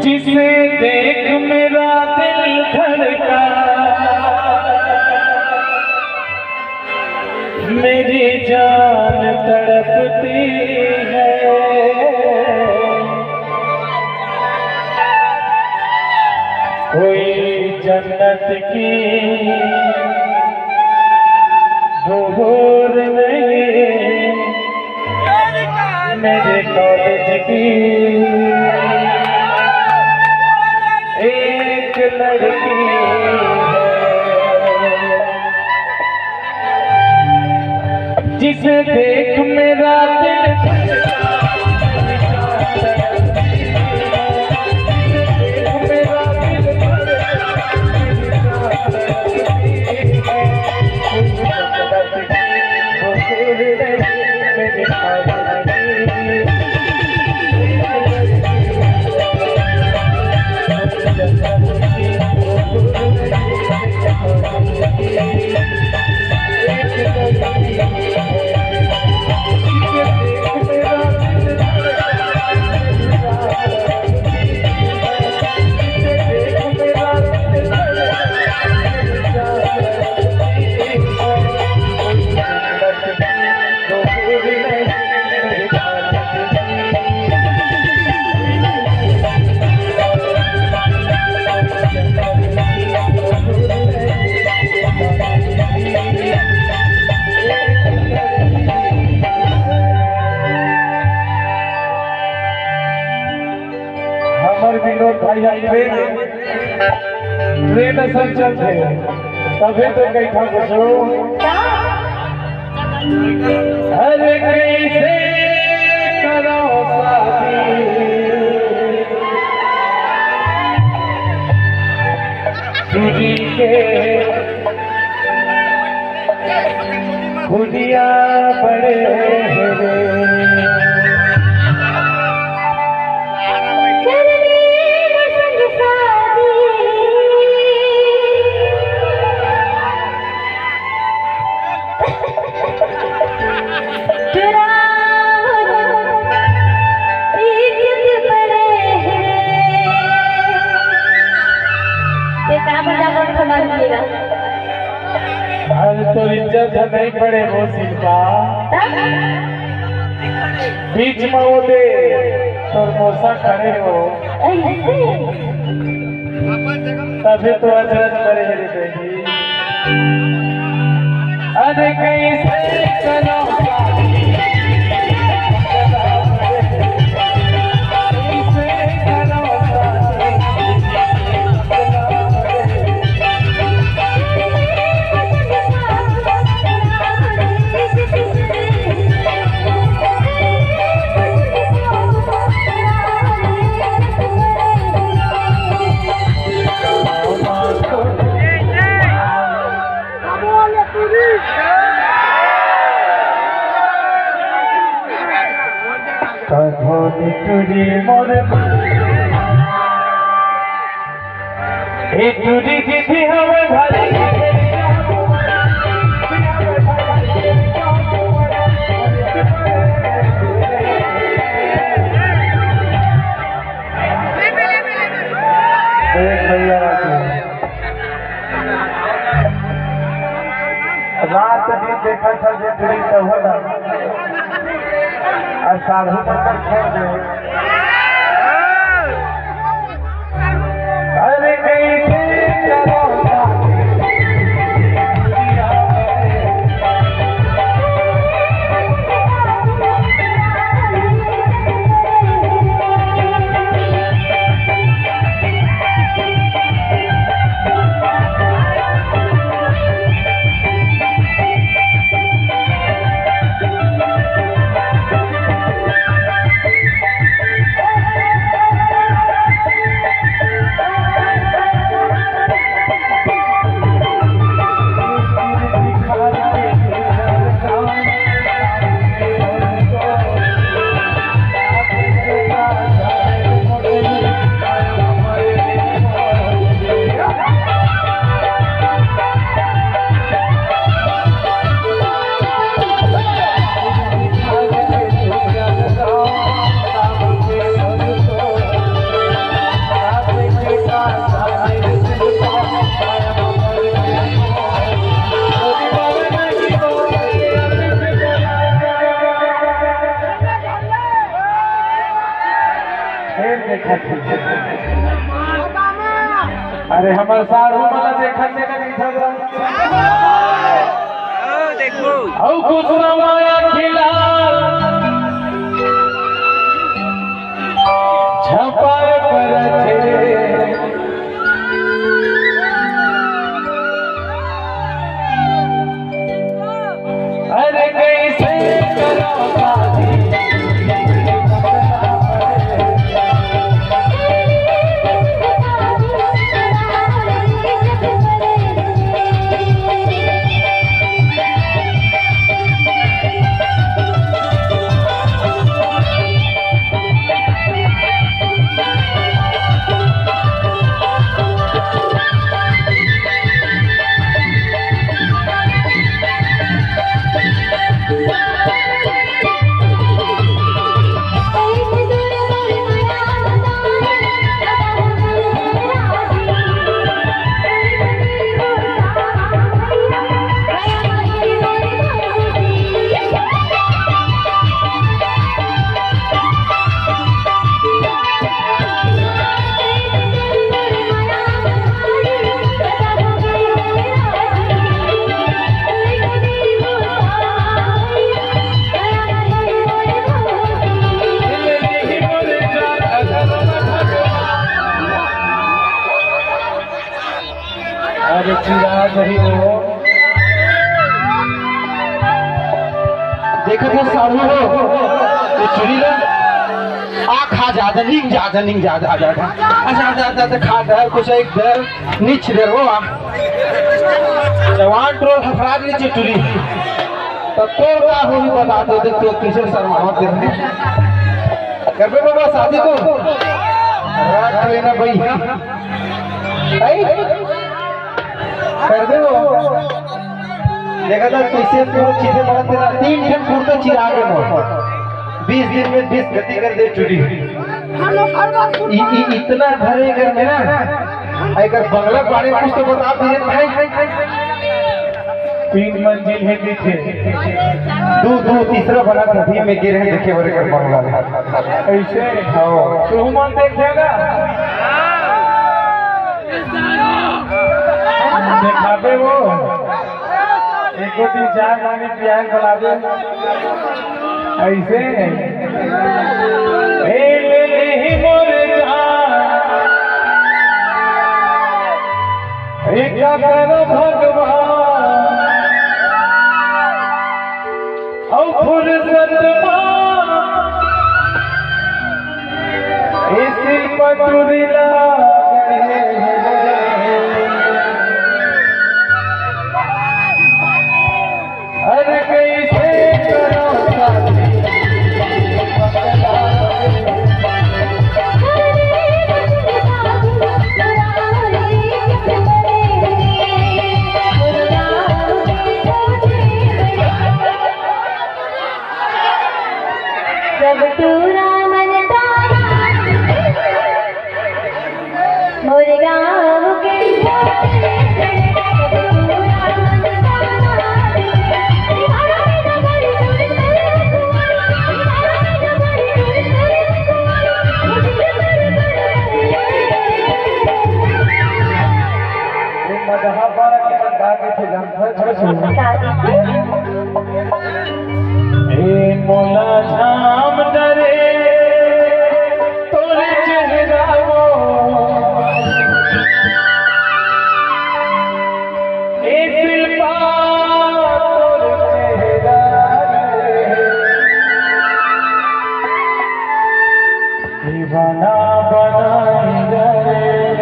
जिसे देख मेरा दिल धड़का, मेरी जान तड़पती है। कोई जन्नत की भूर नहीं, मेरे कॉलेज की एक लड़की है, जिसे देख मेरा दिल विनोद भाई ट्रेन असल चलते तभी तो कहीं था बसो। अरे कैसे करो शादी तुझी के खुदिया बड़े तो इज्जत नहीं पड़े वो शिल्पा बीच में वो दे तो मोसा खड़े हो तभी तो अजरत करे मेरी बेटी। अरे कैसे करो चुरी मोर चुरी जिथी हमें भारी रात भी देखा था जो चुरी सब होला और साधु बनकर छोड़ दे। अरे कैसे चलो फिर देखा थी। अरे हमारे सारू वाला देखा से नहीं था। देखो औ कुछ माया खिला छपाए पर थे। अरे कैसे करो शादी नहीं हो। देखो तो सारू हो ये चुरी ना आ खा जाता निक जाता निक जाता आ जाता अच्छा जाता खा दर कुछ एक दर नीच दर हो आ जवान ट्रोल हफराज नीचे टुरी तब तो का हो ही बता दो देख तो किशन शर्मा मत दे कर पे बाबा शादी को रात लेना भाई कर दो देखा था कैसे पूरा चीजें बड़ा तेरा 3 दिन पूरा चिरा के मो 20 दिन में 20 गति कर दे चुरी इतना भरे घर में ना अगर बंगला बारे कुछ तो बता दीजिए भाई 3 मंजिल है देखे दो तीसरा बना नदी में गिरे हैं देखे बड़े घर बंगला ऐसे हाँ तो हम देखेगा दिखावे वो एक 3-4 मानी प्यार बना दे ऐसे ले मोरे एक करो भगवान और फुर्सत इसी पटुरिला अरे कैसे करो शादी जब तूरा मन तारा मोर गाँव के मोला झाम डरे तोरे चेहरा वो ए शिल्पा तोरे चेहरा दीवाना बनाई डरे